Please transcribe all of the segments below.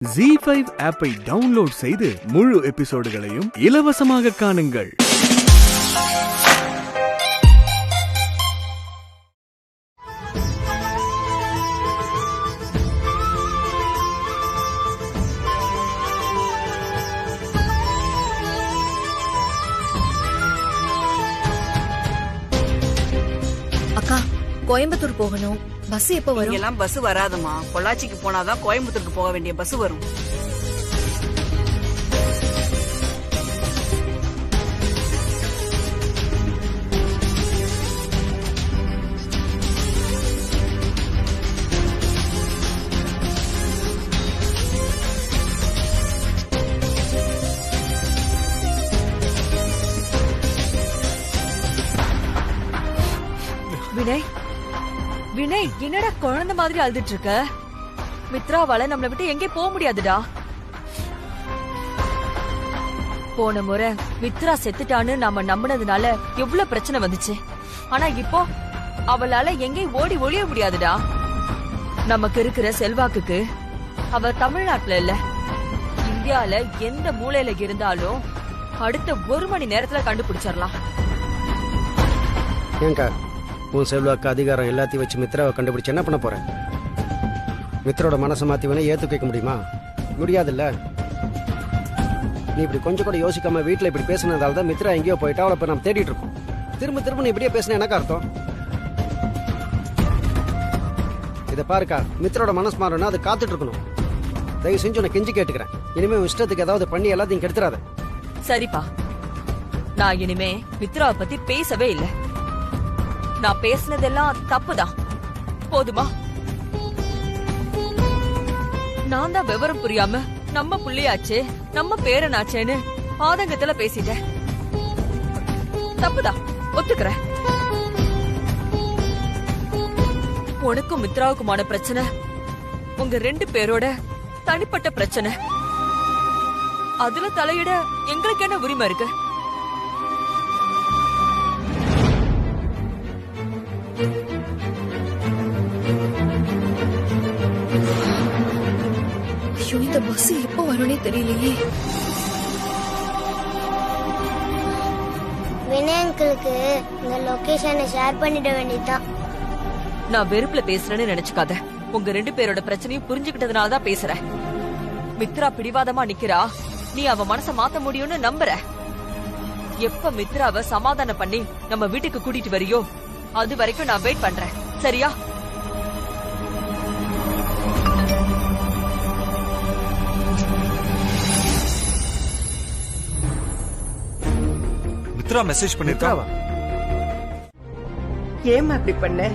ZEE5 ஆப்பை download செய்து முழு எபிசோடுகளையும் இலவசமாக காணுங்கள். அக்கா, கோயம்புத்தூர் போகணும். பஸ் எப்ப வரும்? எல்லாம் பஸ் வராதுமா. பொள்ளாச்சிக்கு போனாதான் கோயம்புத்தூருக்கு போக வேண்டிய பஸ் வரும். வினய், வினய், என்னடா குழந்தை மாதிரி அழுதுட்டு இருக்க? மித்ராவால நம்மள விட்டு எங்கே போக முடியாதுடா. போன முறை மித்ரா செத்துட்டான்னு நாம நம்பினதுனால எவ்வளவு பிரச்சனை வந்துச்சு. ஆனா இப்போ அவளால எங்கேயும் ஓடி ஒளிய முடியாதுடா. நமக்கு இருக்கிற செல்வாக்குக்கு அவ தமிழ்நாட்டுல இல்ல, இந்தியால எந்த மூலையில இருந்தாலும் அடுத்த 1 மணி நேரத்துல கண்டுபிடிச்சிடலாம். ஏங்கா, உன் செல்வாக்கு அதிகாரம் எல்லாத்தையும் வச்சு மித்ராவை கண்டுபிடிச்சு என்ன பண்ண போறேன்? மித்ரோட மனசை மாத்தி வேணா ஏத்து கேட்க முடியுமா? முடியாதுல்ல. நீ இப்படி கொஞ்சம் கூட யோசிக்காம வீட்டுல இப்படி பேசினதால தான் மித்ரா எங்கேயோ போயிட்டா அவளை இப்ப நம்ம தேடிட்டு இருக்கோம். திரும்ப திரும்ப நீ இப்படியே பேசின எனக்கு அர்த்தம்? இதை பாருக்கா, மித்ரோட மனசு மாறணும்னா அது காத்துட்டு இருக்கணும். தயவு செஞ்சு உன்னை கெஞ்சி கேட்டுக்கிறேன், இனிமே இஷ்டத்துக்கு ஏதாவது பண்ணி எல்லாத்தையும் கெடுத்துறாத. சரிப்பா, நான் இனிமே மித்ராவை பத்தி பேசவே இல்லை. நான் பேசினதெல்லாம் தப்புதான், போதுமா? நான் தான் விவரம் புரியாம நம்ம புள்ளையாச்சே, நம்ம பேரனாச்சேன்னு ஆதங்கத்துல பேசிட்டேன். தப்புதான், ஒத்துக்கிறேன். உனக்கும் மித்ராவுக்குமான பிரச்சனை உங்க 2 பேரோட தனிப்பட்ட பிரச்சனை. அதுல தலையிட எங்களுக்கு என்ன உரிமை இருக்கு? ஐயோ, இந்த பஸ் எப்ப வரும்னே தெரியலையே. வினய் அங்கிளுக்கு இந்த லொகேஷனை ஷேர் பண்ணிட வேண்டியதுதான். நான் வெறுப்புல பேசுறேன்னு நினைச்சுக்காத. உங்க 2 பேரோட பிரச்சனையும் புரிஞ்சுக்கிட்டதுனாலதான் பேசுறேன். மித்ரா பிடிவாதமா நிக்கிறா, நீ அவ மனச மாத்த முடியும்னு நம்புற. எப்ப மித்ராவை சமாதானம் பண்ணி நம்ம வீட்டுக்கு கூட்டிட்டு வரியோ அது வரைக்கும் நான் வெயிட் பண்றேன், சரியா? மித்ரா மெசேஜ் பண்ணிருக்காவா? ஏமா இப்படி பண்ண?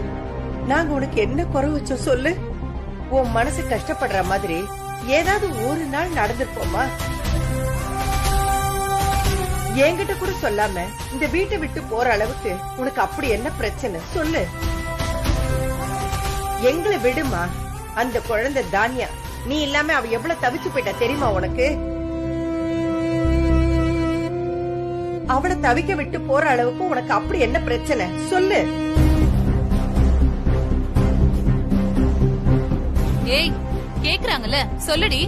நாங்க உனக்கு என்ன குறை வச்சோம் சொல்லு? உன் மனசு கஷ்டப்படுற மாதிரி ஏதாவது ஒரு நாள் நடந்திருப்போமா? என்கிட்ட கூட சொல்லாம இந்த வீட்டை விட்டு போற அளவுக்கு உனக்கு அப்படி என்ன பிரச்சனை சொல்லு? எங்களை விடுமா. அந்த குழந்தை தானியா, நீ இல்லாம அவ எவ்வளவு தவிச்சு போயிட்டா தெரியுமா உனக்கு? அவளை தவிக்க விட்டு போற அளவுக்கு உனக்கு அப்படி என்ன பிரச்சனை சொல்லு? ஏய், கேக்குறாங்கல்ல, சொல்லுடி.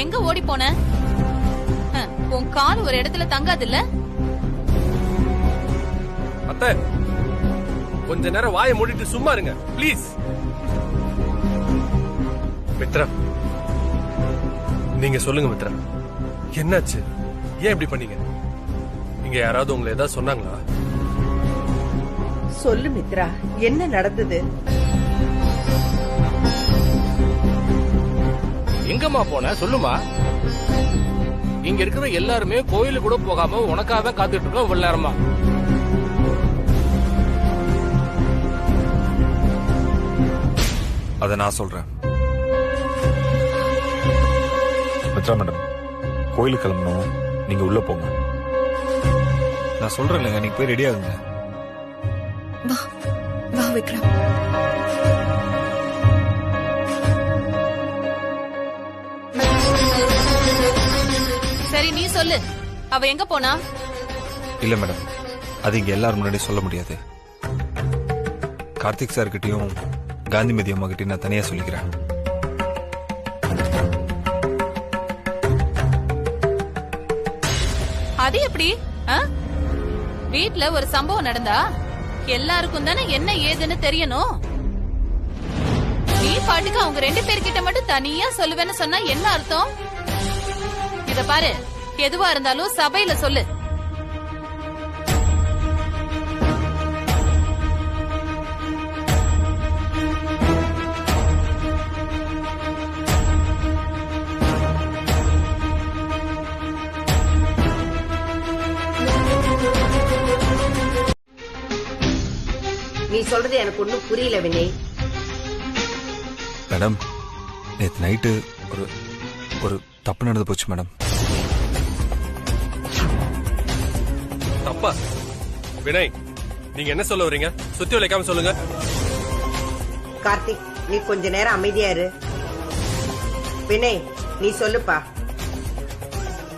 எங்க ஓடி போன? உன் கால் ஒரு இடத்துல தங்காதுல்ல? அத்தை, கொஞ்ச நேரம் வாயை மூடிட்டு சும்மா இருங்க ப்ளீஸ். மித்ரா, நீங்க சொல்லுங்க மித்ரா, என்னாச்சு? ஏன் இப்படி பண்ணீங்க? நீங்க யாராவது உங்களை ஏதாவது சொன்னாங்களா? சொல்லு மித்ரா, என்ன நடந்தது? எங்கம்மா போன சொல்லுமா. இங்க இருக்கிற எல்லாருமே கோயிலு கூட போகாம உனக்காக தான் காத்துட்டு இருக்கோம் இவ்வளவு நேரமா. அத நான் சொல்றேன். மித்ரா மேடம், கோயிலுக்கு கிளம்பணும், நீங்க உள்ள போங்க. நான் சொல்றேன் இல்லைங்க, நீங்க போய் ரெடி ஆகுங்க. வா வா விக்ரம். சரி, நீ சொல்லு, அவ எங்க போனா? இல்ல மேடம், அது இங்க எல்லாரும் முன்னாடி சொல்ல முடியாது. கார்த்திக் சார் கிட்டயும் காந்திமதி அம்மா கிட்டயும் நான் தனியா சொல்லிக்கிறேன். அது எப்படி? வீட்ல ஒரு சம்பவம் நடந்தா எல்லாருக்கும் தானே என்ன ஏதுன்னு தெரியணும். நீ பாட்டுக்கு அவங்க 2 பேர்கிட்ட மட்டும் தனியா சொல்லுவேன்னு சொன்னா என்ன அர்த்தம்? இத பாரு, எதுவா இருந்தாலும் சபையில சொல்லு. நீ சொல்றது எனக்கு ஒண்ணும் புரியல வினய். மேடம், நேற்று நைட்டு ஒரு தப்பு நடந்து போச்சு மேடம். தப்பா? வினய், நீங்க என்ன சொல்ல வரீங்க? சுத்தி வளைக்காம சொல்லுங்க. கார்த்திக், நீ கொஞ்ச நேரம் அமைதியா இரு. வினய், நீ சொல்லுப்பா.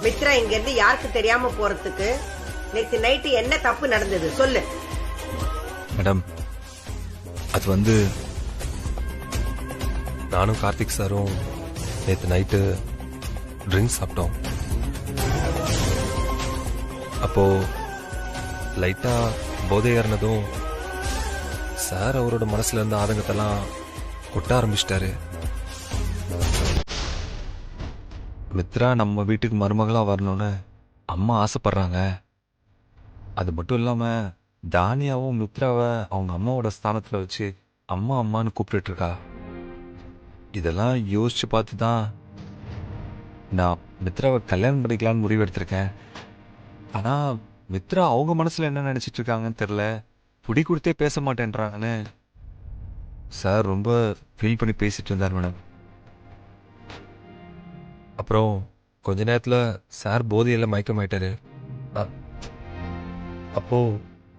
மித்ரா இங்க இருந்து யாருக்கு தெரியாம போறதுக்கு நேத்து நைட்டு என்ன தப்பு நடந்தது சொல்லு. மேடம், அது வந்து நானும் கார்த்திக் சாரும் நேற்று நைட்டு ட்ரிங்க்ஸ் சாப்பிட்டோம். அப்போ லைட்டா போதை ஏறினதும் சார் அவரோட மனசுல இருந்த ஆதங்கத்தெல்லாம் கொட்ட ஆரம்பிச்சிட்டாரு. மித்ரா நம்ம வீட்டுக்கு மருமகளா வரணும்னு அம்மா ஆசைப்படுறாங்க. அது மட்டும் இல்லாம தானியாவும் மித்ராவை அவங்க அம்மாவோட ஸ்தானத்துல வச்சு அம்மா அம்மான்னு கூப்பிட்டு இருக்கா. இதெல்லாம் யோசிச்சு பார்த்து தான் நான் மித்ராவை கல்யாணம் பண்ணிக்கலான்னு முடிவு எடுத்திருக்கேன். ஆனா மித்ரா அவங்க மனசுல என்ன நினைச்சிட்டு இருக்காங்கன்னு தெரியல. புடி கொடுத்தே பேச மாட்டேன்றாங்கன்னு சார் ரொம்ப ஃபீல் பண்ணி பேசிட்டு இருந்தார் மேடம். அப்புறம் கொஞ்ச நேரத்துல சார் போதையில மயக்கமாயிட்டாரு. அப்போ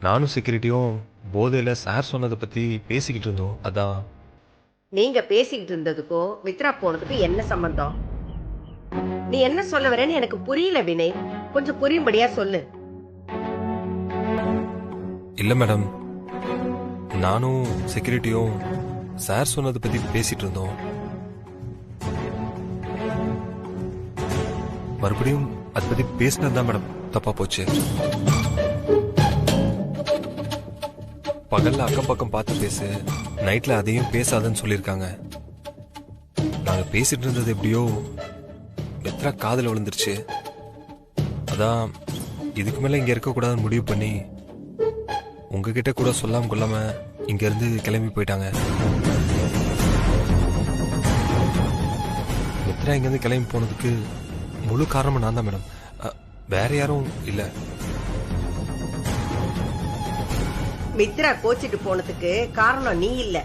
நானும் செக்யூரிட்டியும் போதையில சார் சொன்னதை பத்தி பேசிக்கிட்டு இருந்தோம். அதான். நீங்க பேசிக்கிட்டு இருந்ததுக்கும் மித்ரா போனதுக்கும் என்ன சம்பந்தம்? நீ என்ன சொல்ல வரேன்னு எனக்கு புரியல வினய். கொஞ்சம் புரியும்படியா சொல்லு. இல்ல மேடம், நானும் செக்யூரிட்டியும் சார் சொன்னதை பத்தி பேசிட்டு இருந்தோம். மறுபடியும் அதை பத்தி பேசினதுதான் மேடம் தப்பா போச்சு. பகல்ல அக்கம் பக்கம் பார்த்து பேசு, நைட்ல அதையும் பேசாதன்னு சொல்லியிருக்காங்க. நாங்க பேசிட்டு இருந்தது எப்படியோ மித்ரா காதல விழுந்துருச்சு. அதான் இதுக்கு மேல இங்க இருக்க கூடாதுன்னு முடிவு பண்ணி உங்ககிட்ட கூட சொல்லாம கொள்ளாம இங்க இருந்து கிளம்பி போயிட்டாங்க. மித்ரா இங்க இருந்து கிளம்பி போனதுக்கு முழு காரணமும் நான் தான் மேடம், வேற யாரும் இல்ல. மித்ரா கோச்சிட்டு போனதுக்கு காரணம் நீ இல்ல,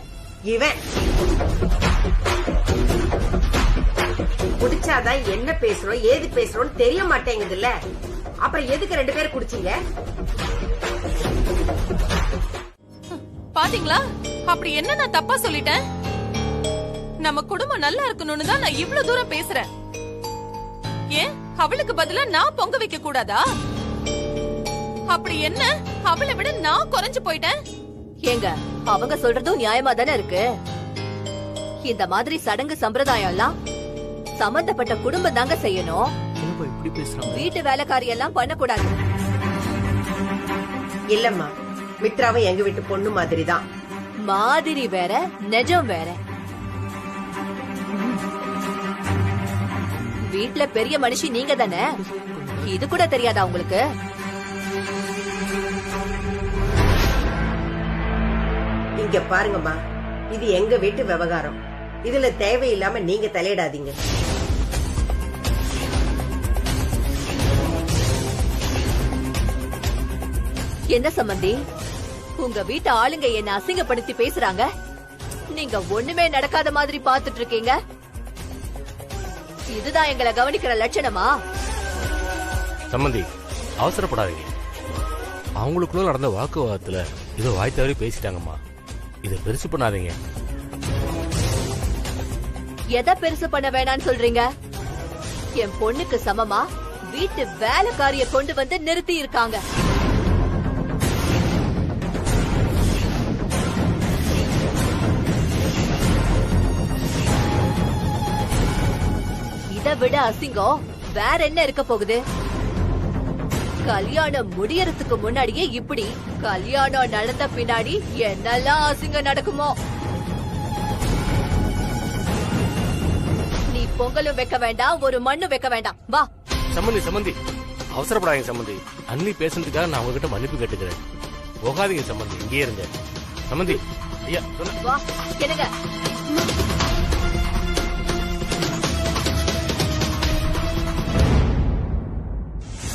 இவன். குடிச்சாதான் என்ன பேசுறோம் ஏது பேசுறோம்னு தெரிய மாட்டேங்குது இல்ல. அப்புறம் எதுக்கு 2 பேரும் குடிச்சீங்க? பாத்தீங்களா, அப்படி என்ன நான் தப்பா சொல்லிட்டேன்? நம்ம குடும்பம் நல்லா இருக்கணும்னு தான் நான் இவ்வளவு தூரம் பேசுறேன். ஏன் அவளுக்கு பதிலா நான் பொங்க வைக்க கூடாதா? அப்படி என்ன அவளை விட நான் குறைஞ்சு போயிட்டேன்? ஏங்க, அவங்க சொல்றதும் நியாயமா தானே இருக்கு. இந்த மாதிரி சடங்கு சம்பிரதாயம் எல்லாம் சம்பந்தப்பட்ட குடும்பம் தாங்க செய்யணும். வீட்டு வேலைக்காரி எல்லாம் பண்ணக்கூடாது. இல்லம்மா, மித்ராவை எங்க வீட்டு பொண்ணு மாதிரி தான். மாதிரி வேற, நிஜம் வேற. வீட்ல பெரிய மனுஷி நீங்க தானே, இது கூட தெரியாதா உங்களுக்கு? இங்க பாருங்கம்மா, இது எங்க வீட்டு விவகாரம். இதுல தேவையில்லாம நீங்க தலையிடாதீங்க. என்ன சம்பந்தி, உங்க வீட்டு ஆளுங்க என்ன அசிங்கப்படுத்தி பேசுறாங்க, நீங்க ஒண்ணுமே நடக்காத மாதிரி பாத்துட்டு இருக்கீங்க. இதுதான் எங்களை கவனிக்கிற லட்சணமா? சம்பந்தி, அவசரப்படாதீங்க. அவங்களுக்குள்ள நடந்த வாக்குவாதத்துல இதோ வாய் தவறி பேசிட்டாங்கம்மா. இதை பெருசு பண்ணாதீங்க. எதை பெருசு பண்ண வேணான்னு சொல்றீங்க? என் பொண்ணுக்கு சமமா வீட்டு வேலைக்காரிய கொண்டு வந்து நிறுத்தி இருக்காங்க. இதை விட அசிங்கம் வேற என்ன இருக்க போகுது? கல்யாணம் முடியறதுக்கு முன்னாடியே இப்படி, கல்யாணம் நடந்த பின்னாடி என்னெல்லாம் அசிங்கம் நடக்குமோ. நீ பொங்கலும் வைக்க வேண்டாம், ஒரு மண்ணு வைக்க வேண்டாம். வா சம்பந்தி அவசரப்படாதீங்க சம்பந்தி. அண்ணி பேசுனதுக்காக நான் உங்ககிட்ட மன்னிப்பு கேட்டுக்கிறேன். போகாதீங்க சம்பந்தி, இங்கேயே இருங்க. சம்பந்தி ஐயா வா. என்னங்க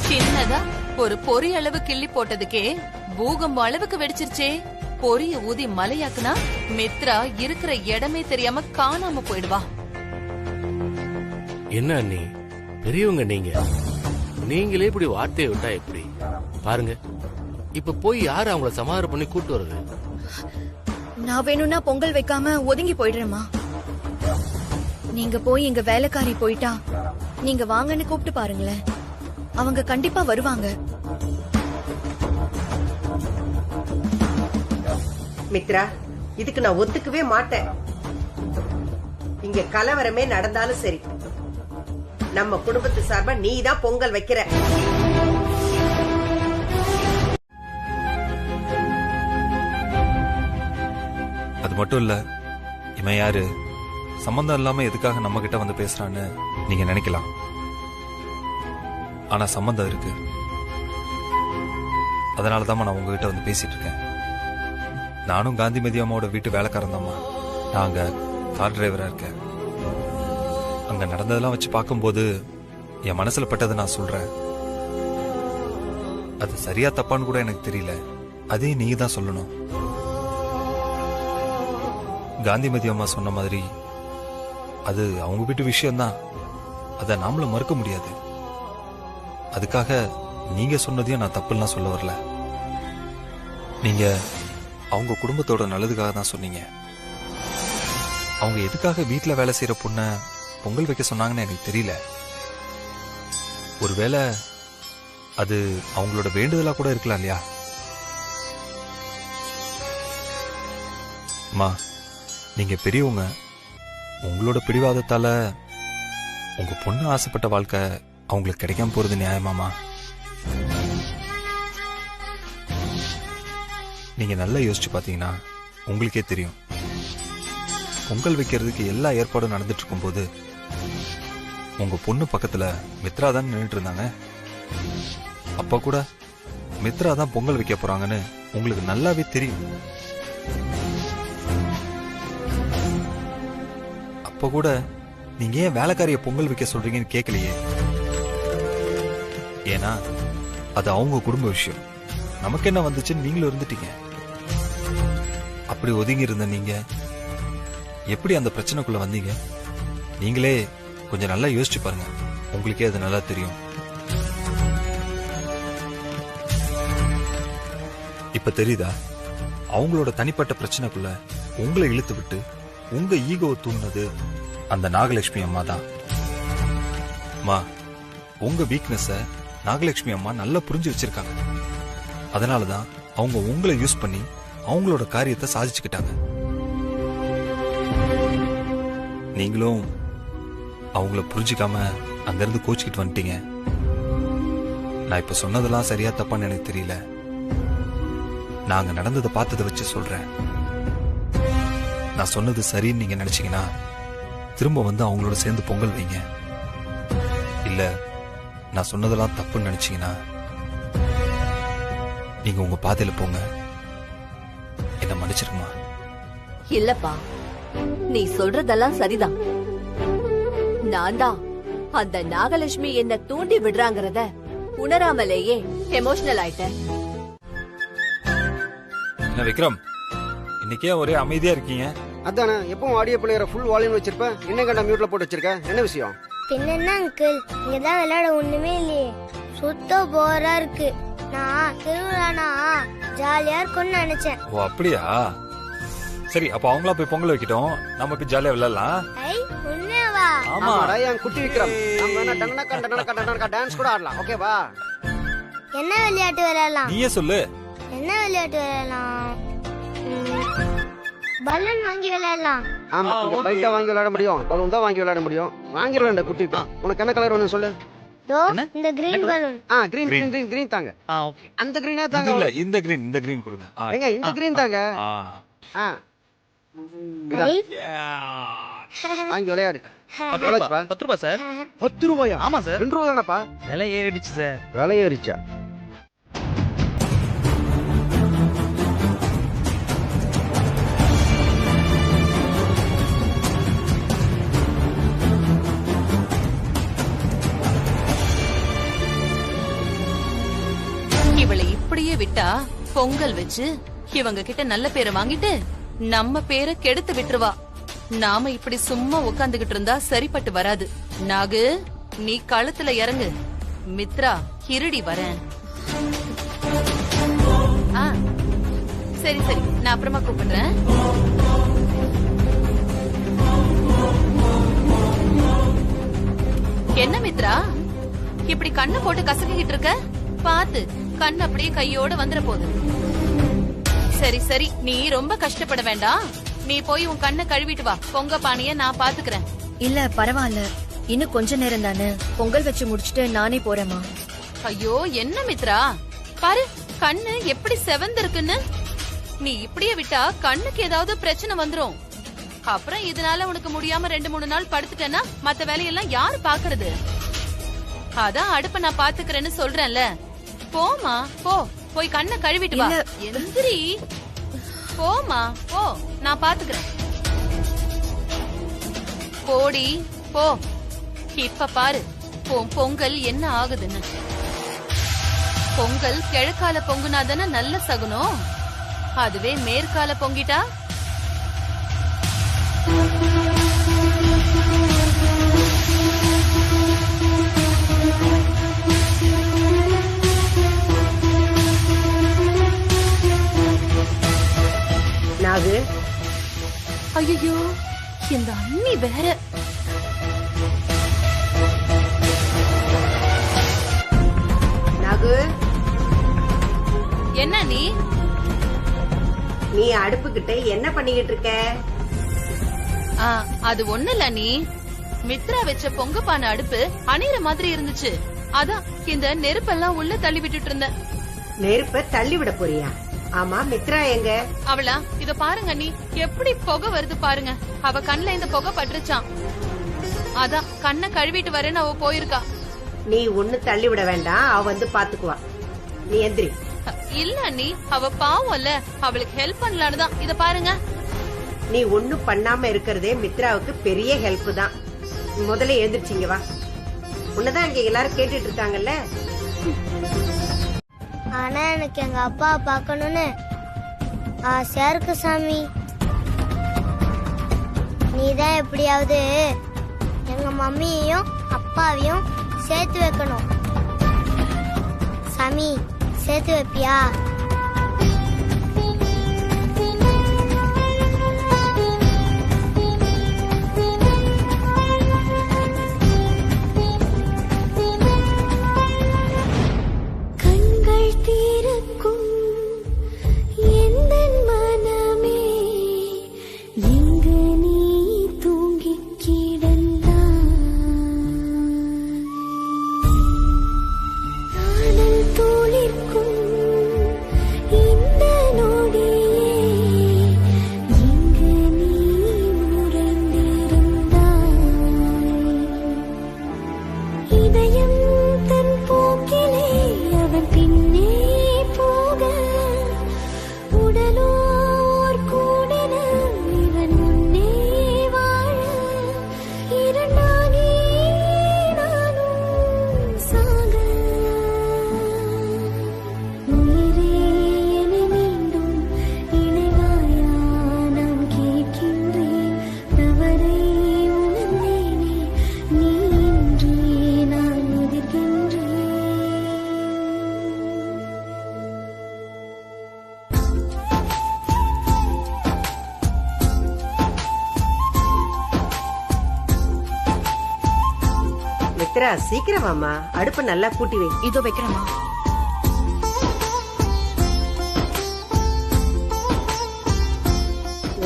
சின்னதா ஒரு பொறி அளவு கிள்ளி போட்டதுக்கே பூகம்பம் அளவுக்கு வெடிச்சிருச்சே. பொரிய ஊதி மலையாக்குனா மித்ரா இருக்கிற இடமே தெரியாம காணாம போயிடுவா. என்ன அண்ணி, பெரியவங்க நீங்களே இப்படி வார்த்தையை விட்டா எப்படி? பாருங்க, இப்ப போய் யாரு அவங்கள சமாதானம் பண்ணி கூட்டு வருது? நான் வேணும்னா பொங்கல் வைக்காம ஒதுங்கி போயிடுறேம்மா. நீங்க போய் எங்க வேலைக்காரி போயிட்டா நீங்க வாங்கன்னு கூப்பிட்டு பாருங்களேன், அவங்க கண்டிப்பா வருவாங்க. மித்ரா, இதுக்கு நான் ஒத்துக்கவே மாட்டேன். இங்க கலவரமே நடந்தாலும் சரி, நம்ம குடும்பத்து சார்பா நீ தான் பொங்கல் வைக்கிற. அது மட்டும் இல்ல, இவன் யாரு, சம்பந்தம் இல்லாம எதுக்காக நம்ம கிட்ட வந்து பேசுறான்னு நீங்க நினைக்கலாம். ஆனா சம்பந்தம் இருக்கு. அதனாலதான் நான் உங்ககிட்ட வந்து பேசிட்டு இருக்கேன். நானும் காந்திமதி அம்மாவோட வீட்டு வேலைக்காரன் தாம்மா. நான் அங்க கார் டிரைவரா இருக்கேன். அங்க நடந்ததெல்லாம் வச்சு பார்க்கும்போது என் மனசுல பட்டதை நான் சொல்றேன். அது சரியா தப்பான்னு கூட எனக்கு தெரியல. அதே நீங்க தான் சொல்லணும். காந்திமதி அம்மா சொன்ன மாதிரி அது அவங்க வீட்டு விஷயம்தான். அதை நாமளும் மறுக்க முடியாது. அதுக்காக நீங்க சொன்னதையும் நான் தப்புலாம் சொல்ல வரல. நீங்க அவங்க குடும்பத்தோட நல்லதுக்காக தான் சொன்னீங்க. அவங்க எதுக்காக வீட்டுல வேலை செய்யற பொண்ண பொங்கல் வைக்க சொன்னாங்கன்னு எனக்கு தெரியல. ஒருவேளை அது அவங்களோட வேண்டுதலா கூட இருக்கலாம் இல்லையா? அம்மா, நீங்க பெரியவங்க. உங்களோட பிடிவாதத்தால உங்க பொண்ணு ஆசைப்பட்ட வாழ்க்கை அவங்களுக்கு கிடைக்காம போறது நியாயமாமா? நீங்க நல்லா யோசிச்சு பாத்தீங்கன்னா உங்களுக்கே தெரியும். பொங்கல் வைக்கிறதுக்கு எல்லா ஏற்பாடும் நடந்துட்டு இருக்கும் போது உங்க பொண்ணு பக்கத்துல மித்ரா தான் நின்றுட்டு இருந்தாங்க. அப்ப கூட மித்ரா தான் பொங்கல் வைக்க போறாங்கன்னு உங்களுக்கு நல்லாவே தெரியும். அப்ப கூட நீங்க ஏன் வேலைக்காரிய பொங்கல் வைக்க சொல்றீங்கன்னு கேட்கலையே. ஏன்னா அது அவங்க குடும்ப விஷயம். நமக்கு என்ன வந்துச்சுன்னு நீங்களும் இருந்துட்டீங்க. அப்படி ஒதுங்கி இருந்த நீங்க எப்படி அந்த பிரச்சனைக்குள்ள வந்தீங்க? நீங்களே கொஞ்சம் நல்லா யோசிச்சு பாருங்க. உங்களுக்கே அது நல்லா தெரியும். இப்ப தெரியுதா? அவங்களோட தனிப்பட்ட பிரச்சனைக்குள்ள உங்களை இழுத்து விட்டு உங்க ஈகோவை தூண்டினது அந்த நாகலட்சுமி அம்மா தான். அம்மா, உங்க வீக்னஸ நாகலட்சுமி அம்மா நல்லா புரிஞ்சு வச்சிருக்காங்க. அதனாலதான் அவங்க உங்களை யூஸ் பண்ணி அவங்களோட காரியத்தை சாதிச்சுக்கிட்டாங்க. நீங்களும் அவங்கள புரிஞ்சுக்காம அங்கிருந்து கோச்சிக்கிட்டு வந்துட்டீங்க. நான் இப்ப சொன்னதெல்லாம் சரியா தப்பான்னு எனக்கு தெரியல. நாங்க நடந்ததை பார்த்ததை வச்சு சொல்றேன். நான் சொன்னது சரின்னு நீங்க நினைச்சீங்கன்னா திரும்ப வந்து அவங்களோட சேர்ந்து பொங்கல் வைங்க. இல்ல நான் சொன்னதெல்லாம் தப்புன்னு நினைச்சீங்கன்னா நீங்க உங்க பாதையில போங்க. என்ன மன்னிச்சிருமா? இல்லப்பா, நீ சொல்றதெல்லாம் சரிதான். நான் தான் அந்த நாகலட்சுமி என்ன தூண்டி விடுறாங்கறத உணராமலேயே எமோஷனல் ஆயிட்டேன். என்ன விக்ரம், இன்னைக்கே ஒரே அமைதியா இருக்கீங்க? அதானே, எப்பவும் ஆடியோ பிளேயரை ஃபுல் வால்யூம் வச்சிருப்பேன். என்ன கண்டா மியூட்ல போட்டு வச்சிருக்க? என்ன விஷயம்? பின்ன அங்கிள், இங்கதான் விளையாட ஒண்ணுமே இல்லையே, சுத்த போரா இருக்கு. நான் திருவிழானா ஜாலியா இருக்கும்னு நினைச்சேன். ஓ அப்படியா? சரி, அப்ப அவங்களா போய் பொங்கல் வைக்கிட்டோம். நம்ம போய் ஜாலியா விளையாடலாம். உண்மையாவா? ஆமாடா, என் குட்டி விக்ரம். நம்ம வேணா டங்கனக்கா டான்ஸ் கூட ஆடலாம். ஓகேவா? என்ன விளையாட்டு விளையாடலாம்? நீயே சொல்லு. என்ன விளையாட்டு விளையாடலாம்? பலூன் வாங்கி விளையாடலாம். ஆமா, பைட்டா வாங்கி விளையாட முடியும், பலூன் தான் வாங்கி விளையாட முடியும். வாங்கிடலாம் குட்டி. உனக்கு என்ன கலர் வேணும் சொல்லு. தோ இந்த green balloon. Green green green green தாங்க. ஓகே. அந்த கிரீனே இது தாங்க. இல்ல இந்த கிரீன் கொடுங்க. ஏங்க இந்த கிரீன் தாங்க. அங்க விளையாடு. 10 ரூபாய் சார். 10 ரூபாயா? ஆமா சார். 2 ரூபா தானப்பா? விலை ஏறிடுச்சு சார். விலை ஏறிச்சா? இவளை இப்படியே விட்டா பொங்கல் வச்சு இவங்க கிட்ட நல்ல பேரை வாங்கிட்டு நம்ம பேரை கெடுத்து விட்டுருவா. நாம இப்படி சும்மா உட்கார்ந்துகிட்டு இருந்தா சரிப்பட்டு வராது. நாகு, நீ களத்துல இறங்கு. மித்ரா, இருடி வரேன். சரி சரி, நான் அப்புறமா கூப்பிடுறேன். என்ன மித்ரா, இப்படி கண்ணை போட்டு கசக்கிட்டு இருக்க? பாத்து, கண் அப்படியே கையோட வந்துற போகுது. சரி சரி, நீ ரொம்ப கஷ்டப்பட வேண்டாம். நீ போய் உன் கண்ணை கழுவிட்டு வா. பொங்க பானைய நான் பாத்துக்கிறேன். இல்ல பரவாயில்ல, இன்னும் கொஞ்ச நேரம் தானே. பொங்கல் வச்சு முடிச்சிட்டு நானே போறேமா. ஐயோ என்ன மித்ரா, பாரு கண்ணு எப்படி செவந்திருக்குன்னு. நீ இப்படியே விட்டா கண்ணுக்கு ஏதாவது பிரச்சனை வந்துரும். அப்புறம் இதனால உனக்கு முடியாம 2-3 நாள் படுத்துட்டேன்னா மத்த வேலையெல்லாம் யாரு பாக்குறது? அதான் அடுப்ப நான் பாத்துக்கிறேன்னு சொல்றேன்ல. போமா போ, போய் கண்ணை கழுவிட்டு வா. எந்திரி, போமா போ, நான் பாத்துக்கிறேன். போடி போ. இப்ப பாரு உன் பொங்கல் என்ன ஆகுதுன்னு. பொங்கல் கிழக்கால பொங்குனாதானே நல்ல சகுனம். அதுவே மேற்கால பொங்கிட்டா நாகு. ஐயோ, இந்த அண்ணி வேற. நாகு, என்ன நீ அடுப்புகிட்ட என்ன பண்ணிக்கிட்டு இருக்க? அது ஒண்ணு இல்ல நீ. மித்ரா வச்ச பொங்க பானை அடுப்பு அணையிற மாதிரி இருந்துச்சு. அதான் இந்த நெருப்பெல்லாம் உள்ள தள்ளி விட்டுட்டு இருந்தேன். நெருப்ப தள்ளி விட போறியா? ஆமா, மித்ரா எங்க? அவளா, இத பாருங்க நீ, எப்படி புகை வருது பாருங்க. அவ கண்ணுல இந்த புகை பட்டுருச்சான். அதான் கண்ணை கழுவிட்டு வரேன்னு அவ போயிருக்கா. நீ ஒண்ணு தள்ளி விட வேண்டாம், அவ வந்து பாத்துக்குவா. நீ எந்திரி. இல்ல நீ, அவ பாவம்ல, அவளுக்கு ஹெல்ப் பண்ணலான்னு தான். இத பாருங்க. நீ ஒண்ணும் பண்ணாம இருக்கிறதே மித்ராவுக்கு பெரிய ஹெல்ப் தான். முதல்ல எழுந்திருச்சிங்க வா. உன்னதான் இங்க எல்லாரும் கேட்டுட்டு இருக்காங்கல்ல. ஆனா எனக்கு எங்க அப்பா பார்க்கணும்னு ஆசையா இருக்கு சாமி. நீதான் எப்படியாவது எங்க மம்மியையும் அப்பாவையும் சேர்த்து வைக்கணும் சாமி. சேர்த்து வைப்பியா? கண்கள் தீரக்கும் எந்தன் மனமே, இங்கு நீ தூங்கிக் கிடந்தாய். காதல் துளிர்க்கும் இந்த நொடியே, இங்கு நீ உறைந்திருந்தாய். இதயம் தன் போக்கிலே அவன் பின்னே போக, உடலோர் கூடின இவன் முன்னே வாழ, இரண்டாகி நானும் சாக. உயிரே என்னை மீண்டும் இணைவாயா நான் கேட்கின்றேன். தவறை உணர்ந்தேனே, நீ இன்றி நான் உதிர்கின்றேன். மித்ரா சீக்கிரம் வாமா, அடுப்ப நல்லா கூட்டி வை. இதோ வைக்கிறேமா.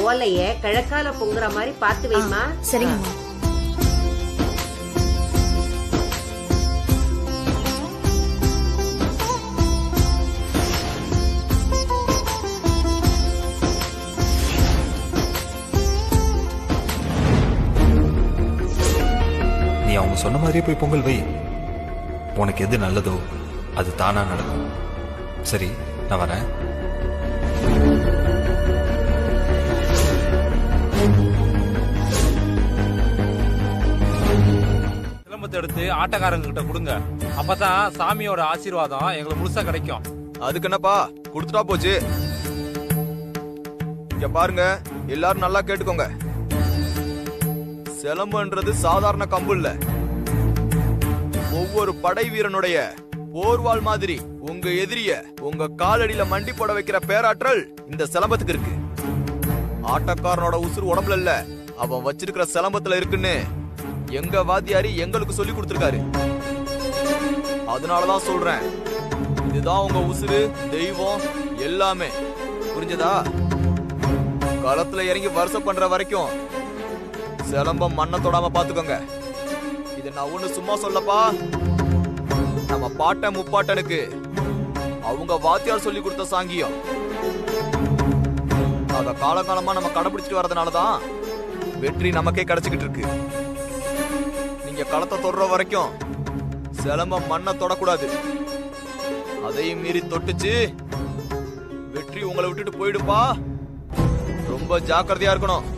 ஓலைய கிழக்கால பொங்குற மாதிரி பாத்து வைமா. சரிங்கம்மா. அவங்க சொன்ன மாதிரியே போய் பொங்கல் வை. உனக்கு எது நல்லதோ அது தானா நடக்கும். சரி, நான் வரேன். சிலம்பத்தை எடுத்து ஆட்டக்காரங்க கிட்ட கொடுங்க. அப்பதான் சாமியோட ஆசீர்வாதம் எங்களுக்கு முழுசா கிடைக்கும். அதுக்கு என்னப்பா, கொடுத்துட்டா போச்சு. இங்க பாருங்க, எல்லாரும் நல்லா கேட்டுக்கோங்க. சிலம்புன்றது சாதாரண கம்பு இல்ல. ஒவ்வொரு படை வீரனுடைய போர்வாள் மாதிரி உங்க எதிரிய உங்க காலடியில மண்டி போட வைக்கிற பேராற்றல் இந்த சிலம்பத்துக்கு இருக்கு. ஆட்டக்காரனோட உசுறு உடம்புல இல்ல, அவன் வச்சிருக்கிற சிலம்பத்துல இருக்குன்னு எங்க வாத்தியாரி எங்களுக்கு சொல்லி கொடுத்திருக்காரு. அதனாலதான் சொல்றேன், இதுதான் உங்க உசுறு, தெய்வம் எல்லாமே. புரிஞ்சதா? களத்துல இறங்கி வருஷம் பண்ற வரைக்கும் சிலம்பம் மண்ணை தொடாம பாத்துக்கோங்க. இது நான் ஒண்ணு சும்மா சொல்லப்பா. நம்ம பாட்டன் முப்பாட்டனுக்கு அவங்க வாத்தியார் சொல்லி கொடுத்த சாங்கியம். அத காலகாலமா நம்ம கடைபிடிச்சிட்டு வரதுனாலதான் வெற்றி நமக்கே கிடைச்சுக்கிட்டு இருக்கு. நீங்க களத்தை தொடுற வரைக்கும் சிலம்பம் மண்ணை தொடக்கூடாது. அதையும் மீறி தொட்டுச்சு வெற்றி உங்களை விட்டுட்டு போயிடுப்பா. ரொம்ப ஜாக்கிரதையா இருக்கணும்.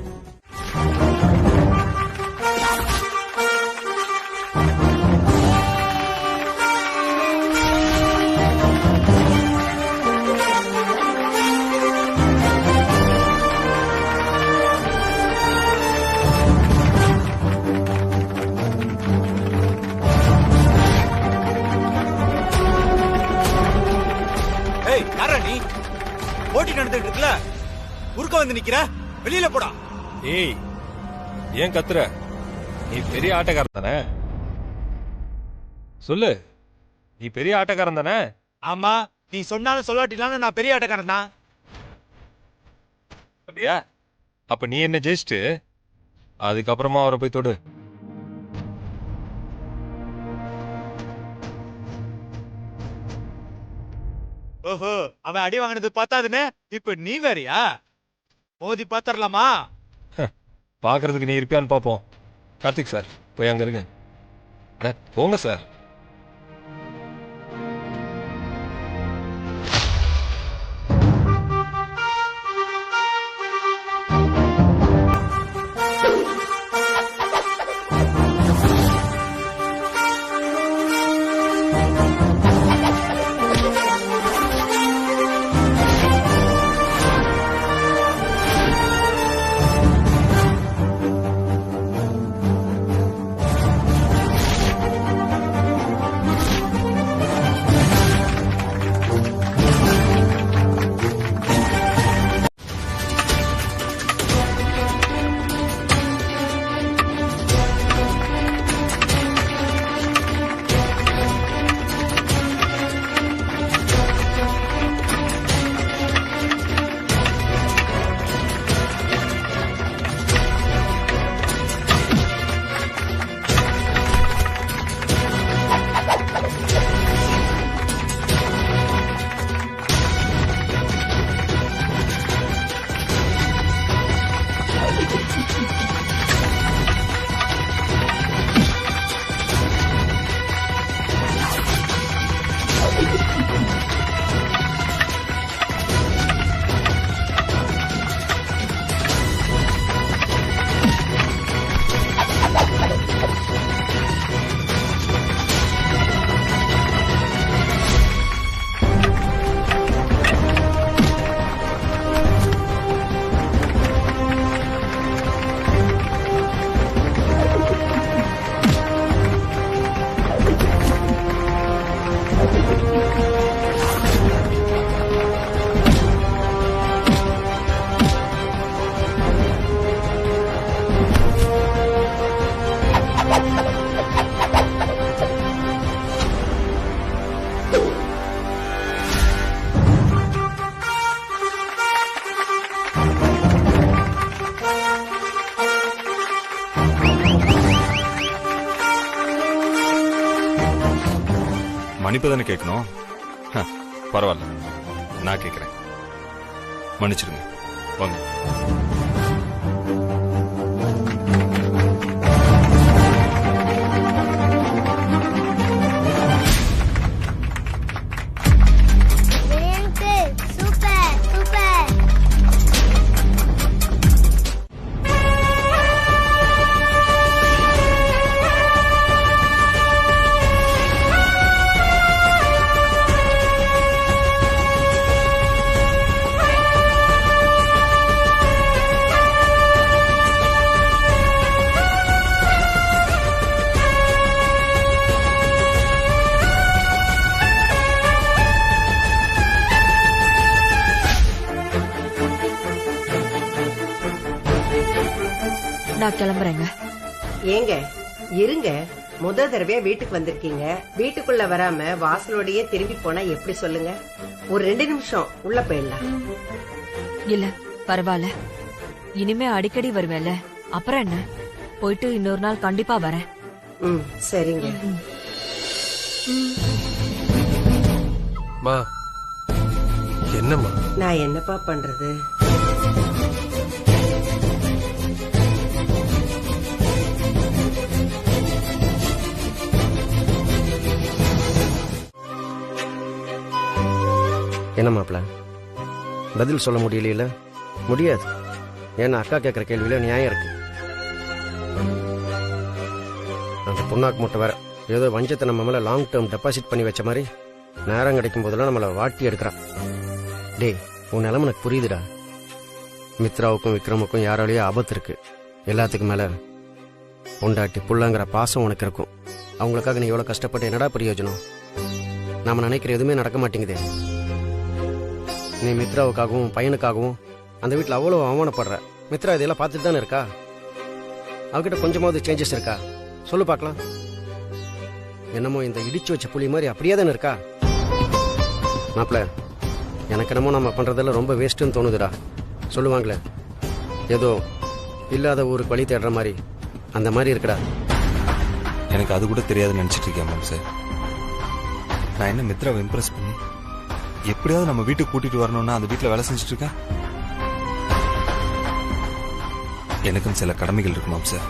போட்டி நடந்துட்டு இருக்குல்ல, குறுக்க வந்து நிக்கிற, வெளியில போடா. ஏய், ஏன் கத்துற? நீ பெரிய ஆட்டக்காரன் தானே? சொல்லு, நீ பெரிய ஆட்டக்காரன் தானே? ஆமா, நீ சொன்னாலும் சொல்லாட்டினாலும் நான் பெரிய ஆட்டக்காரன் தான். அப்படியா? அப்ப நீ என்ன ஜெயிச்சுட்டு அதுக்கப்புறமா அவரை போய் தொடு. ஓஹோ, அவன் அடி வாங்கினது பார்த்தாதுன்னு இப்ப நீ வேறியா? மோதி பாத்தரலாமா? பாக்குறதுக்கு நீ இருப்பியான்னு பாப்போம். கார்த்திக் சார், போய் அங்க இருங்க. போங்க சார். மன்னிப்பு தானே கேட்கணும்? பரவாயில்ல, நான் கேட்கிறேன். மன்னிச்சிருங்க. வாங்க. நான் கிளம்புறேங்க. ஏங்க இருங்க, முத தடவையா வீட்டுக்கு வந்திருக்கீங்க. வீட்டுக்குள்ள வராம வாசலோடயே திரும்பி போனா எப்படி சொல்லுங்க? ஒரு 2 நிமிஷம் உள்ள போயிடலாம். இல்ல பரவாயில்ல, இனிமே அடிக்கடி வருவேல, அப்புறம் என்ன, போயிட்டு இன்னொரு நாள் கண்டிப்பா வரேன். சரிங்க. மா என்னம்மா? நான் என்னப்பா பண்றது? என்ன மாப்பிள்ள, பதில் சொல்ல முடியல? முடியாது. ஏன்னா அக்கா கேட்குற கேள்வியில நியாயம் இருக்கு. அந்த புண்ணாக்கு மூட்டை வேற ஏதோ வஞ்சத்தை நம்ம மேலே லாங் டேர்ம் டெபாசிட் பண்ணி வச்ச மாதிரி நேரம் கிடைக்கும் போதெல்லாம் நம்மளை வாட்டி எடுக்கிறான். டேய், உன் நிலைமை எனக்கு புரியுதுடா. மித்ராவுக்கும் விக்ரமுக்கும் யாராலேயோ ஆபத்து இருக்கு. எல்லாத்துக்கும் மேலே பொண்டாட்டி புள்ளங்கிற பாசம் உனக்கு இருக்கும். அவங்களுக்காக நீ எவ்வளோ கஷ்டப்பட்டு என்னடா பிரயோஜனம்? நாம நினைக்கிற எதுவுமே நடக்க மாட்டேங்குதே. நீ மித்ராவுக்காகவும் பையனுக்காகவும் அந்த வீட்டில் அவ்வளோ அவமானப்படுற. மித்ரா இதெல்லாம் பார்த்துட்டு தானே இருக்கா? அவகிட்ட கொஞ்சமாவது சேஞ்சஸ் இருக்கா? சொல்லு பார்க்கலாம். என்னமோ இந்த இடிச்சு வச்ச புலி மாதிரி அப்படியே தானே இருக்கா? மாப்பிள்ள, எனக்கு என்னமோ நம்ம பண்ணுறதெல்லாம் ரொம்ப வேஸ்ட்டுன்னு தோணுதுடா. சொல்லுவாங்களே, ஏதோ இல்லாத ஊருக்கு வழி தேடுற மாதிரி, அந்த மாதிரி இருக்குடா. எனக்கு அது கூட தெரியாதுன்னு நினச்சிட்டு இருக்கேன் மேம் சார். நான் என்ன மித்ராவை இம்ப்ரெஸ் பண்ணி எப்படியாவது நம்ம வீட்டுக்கு கூட்டிட்டு வரணும்னா அந்த வீட்டில் வேலை செஞ்சுட்டு இருக்கேன். எனக்கும் சில கடமைகள் இருக்கு மேம் சார்.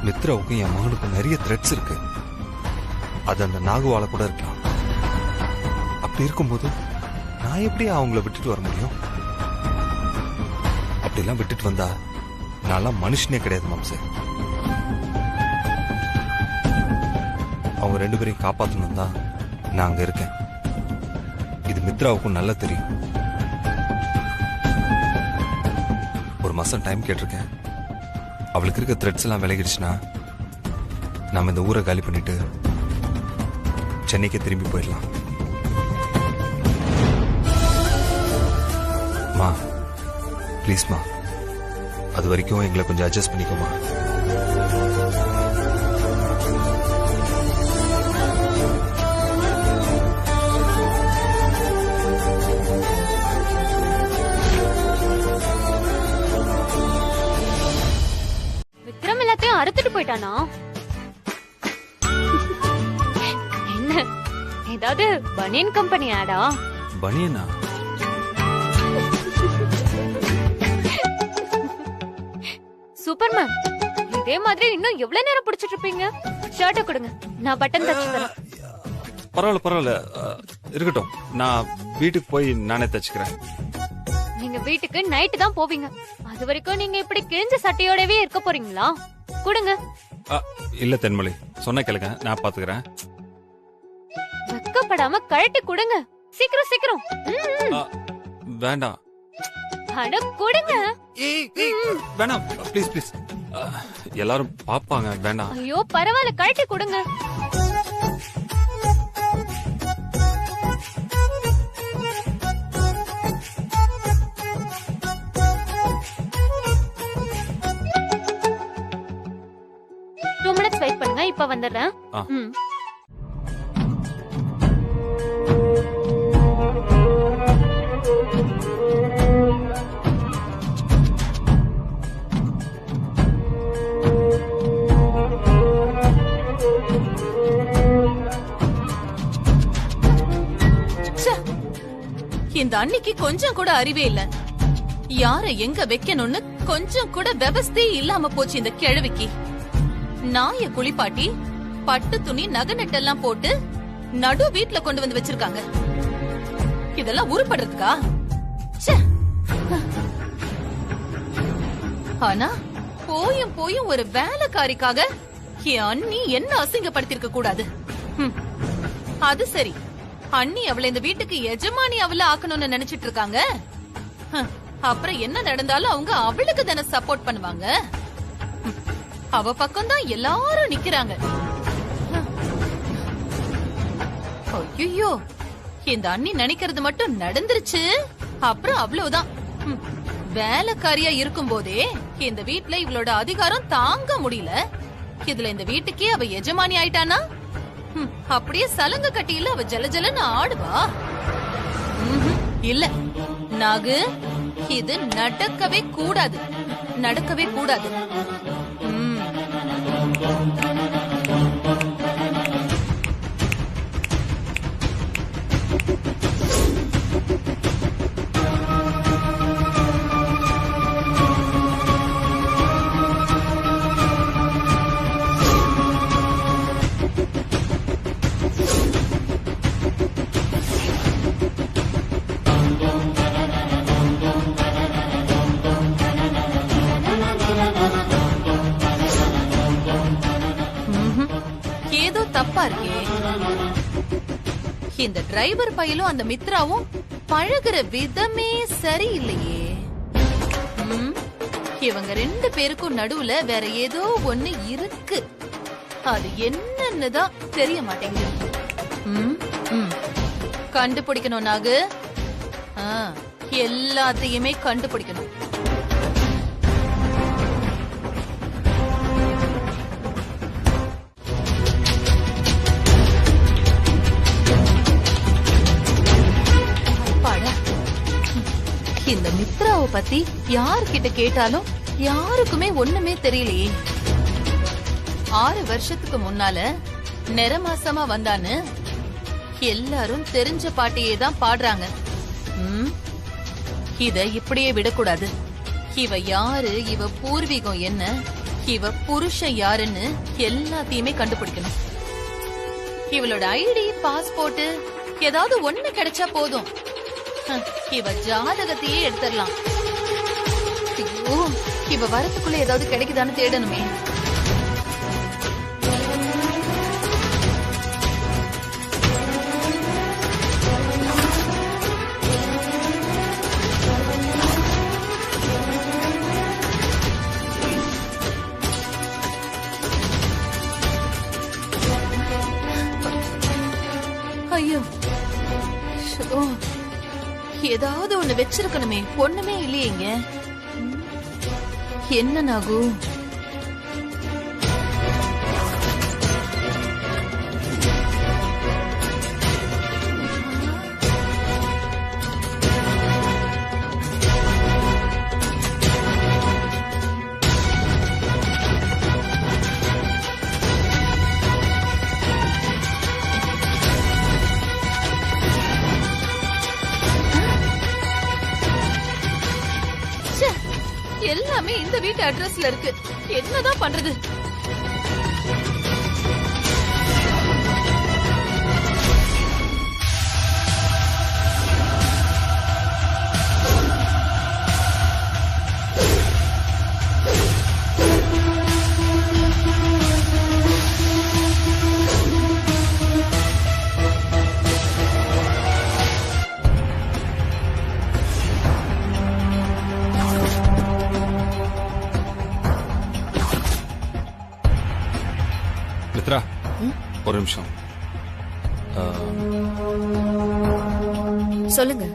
மித்ராவுக்கும் என் மகனுக்கும் நிறைய த்ரெட்ஸ் இருக்கு. அது அந்த நாகுவால கூட இருக்கலாம். அப்படி இருக்கும்போது நான் எப்படி அவங்கள விட்டுட்டு வர முடியும்? அப்படிலாம் விட்டுட்டு வந்தா நான்லாம் மனுஷனே கிடையாது மேம் சார். அவங்க 2 பேரையும் காப்பாற்றணும் தான் நான் அங்க இருக்கேன். இது மித்ராவுக்கும் நல்லா தெரியும். ஒரு மாசம் டைம் கேட்டிருக்கேன். அவளுக்கு இருக்க த்ரெட்ஸ் எல்லாம் விலகிடுச்சுன்னா நம்ம இந்த ஊரை காலி பண்ணிட்டு சென்னைக்கு திரும்பி போயிடலாம். மா ப்ளீஸ்மா, அது வரைக்கும் எங்களை கொஞ்சம் அட்ஜஸ்ட் பண்ணிக்கோமா. விக்ரம் எல்லாத்தையும் அறுத்துட்டு போயிட்டானா? என்ன ஏதாவது பனியன் கம்பெனி ஆடா? பனியனா? சூப்பர்மேன், இதே மாதிரி இன்னும் எவ்வளவு நேரம் பிடிச்சிட்டு இருப்பீங்க? ஷர்ட்டை கொடுங்க, நான் பட்டன் தச்சு தரேன். பரவாயில்ல பரவாயில்ல, இருக்கட்டும். நான் வீட்டுக்கு போய் நானே தச்சுக்கிறேன். நீங்க வீட்டுக்கு நைட்டு தான் போவீங்க. அது வரைக்கும் நீங்க இப்படி கிழிஞ்ச சட்டையோடவே இருக்க போறீங்களா? கொடுங்க. இல்ல தென்மொழி, சொன்ன கேளுங்க, நான் பாத்துக்கிறேன். வெக்கப்படாம கழட்டி கொடுங்க. சீக்கிரம் சீக்கிரம். வேண்டாம். அட கொடுங்க. வேணாம் ப்ளீஸ் ப்ளீஸ், எல்லாரும் பாப்பாங்க. வேண்டாம். ஐயோ பரவாயில்ல, கழட்டி கொடுங்க. வெயிட் பண்ணுங்க, இப்ப வந்துடுறேன். இந்த அன்னைக்கு கொஞ்சம் கூட அறிவே இல்ல. யார எங்க வைக்கணும்னு கொஞ்சம் கூட விவஸ்தே இல்லாம போச்சு இந்த கிழவிக்கு. நாய குளிப்பாட்டி பட்டு துணி நகை நெட்டெல்லாம் போட்டு நடு வீட்டுல கொண்டு வந்து வச்சிருக்காங்க. இதெல்லாம் உருப்படுறதுக்கா? ஆனா போயும் போயும் ஒரு வேலைக்காரிக்காக என் அண்ணி என்ன அசிங்கப்படுத்திருக்க கூடாது. அது சரி, அண்ணி அவளை இந்த வீட்டுக்கு எஜமானி அவளை ஆக்கணும்னு நினைச்சிட்டு இருக்காங்க. அப்புறம் என்ன நடந்தாலும் அவங்க அவளுக்கு தானே சப்போர்ட் பண்ணுவாங்க. அவ பக்கம் தான் எல்லாரும் நிக்கிறாங்க. ஐயோ, இந்த அண்ணி நினைக்கிறது மட்டும் நடந்துருச்சு, அப்புறம் அவ்வளவுதான். வேலைக்காரியா இருக்கும் போதே இந்த வீட்ல இவளோட அதிகாரம் தாங்க முடியல. இதுல இந்த வீட்டுக்கே அவ எஜமானி ஆயிட்டானா அப்படியே சலங்க கட்டியில அவ ஜலஜலன்னு ஆடுவா. இல்ல நாகு, இது நடக்கவே கூடாது, நடக்கவே கூடாது. ஏதோ தப்பா இருக்கே. இந்த டிரைவர் பையலும் அந்த மித்ராவும் பழகுற விதமே சரியில்லையே. இவங்க 2 பேருக்கும் நடுவுல வேற ஏதோ ஒண்ணு இருக்கு. அது என்னன்னு தான் தெரிய மாட்டேங்குது. கண்டுபிடிக்கணும் நாகு, எல்லாத்தையுமே கண்டுபிடிக்கணும். இந்த மித்ராவை பத்தி யார்கிட்ட கேட்டாலும் யாருக்குமே ஒண்ணுமே தெரியலையே. 6 வருஷத்துக்கு முன்னால நிறமாசமா வந்தான்னு எல்லாரும் தெரிஞ்ச பாட்டையே தான் பாடுறாங்க. இத இப்படியே விடக்கூடாது. இவ யாரு, இவ பூர்வீகம் என்ன, இவ புருஷன் யாருன்னு எல்லாத்தையுமே கண்டுபிடிக்கணும். இவளோட ஐடி, பாஸ்போர்ட் ஏதாவது ஒண்ணு கிடைச்சா போதும், இவ ஜாதகத்தையே எடுத்துடலாம். ஐயோ, இவ வரத்துக்குள்ள ஏதாவது கிடைக்குதான்னு தேடணுமே. ஐயோ, ஏதாவது ஒண்ணு வச்சிருக்கணுமே, ஒண்ணுமே இல்லையேங்க. என்ன நாகு? எல்லாமே இந்த வீட்டு அட்ரஸ்ல இருக்கு. என்னதான் பண்றது? மித்ரா, ஒரு நிமிஷம். சொல்லுங்க.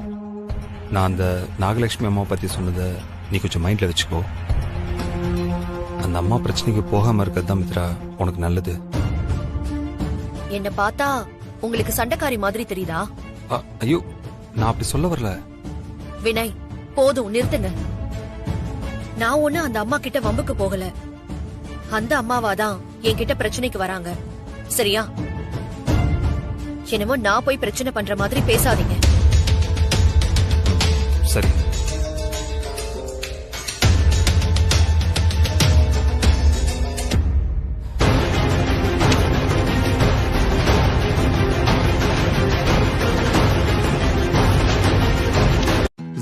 நான் அந்த நாகலட்சுமி அம்மா பத்தி சொன்னதை நீ கொஞ்சம் மைண்ட்ல வச்சுக்கோ. அந்த அம்மா பிரச்சனைக்கு போகாம இருக்கிறது தான் மித்ரா உனக்கு நல்லது. என்ன பார்த்தா உங்களுக்கு சண்டைக்காரி மாதிரி தெரியுதா? ஐயோ, நான் அப்படி சொல்ல வரல. வினய், போதும், நிறுத்துங்க. நான் ஒண்ணு அந்த அம்மா கிட்ட வம்புக்கு போகல. அந்த அம்மாவாதான் என்கிட்ட பிரச்சனைக்கு வராங்க. சரியா? என்னமோ நான் போய் பிரச்சனை பண்ற மாதிரி பேசாதீங்க. சரி.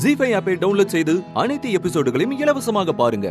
ZEE5 ஆப்பை டவுன்லோட் செய்து அனைத்து எபிசோடுகளையும் இலவசமாக பாருங்க.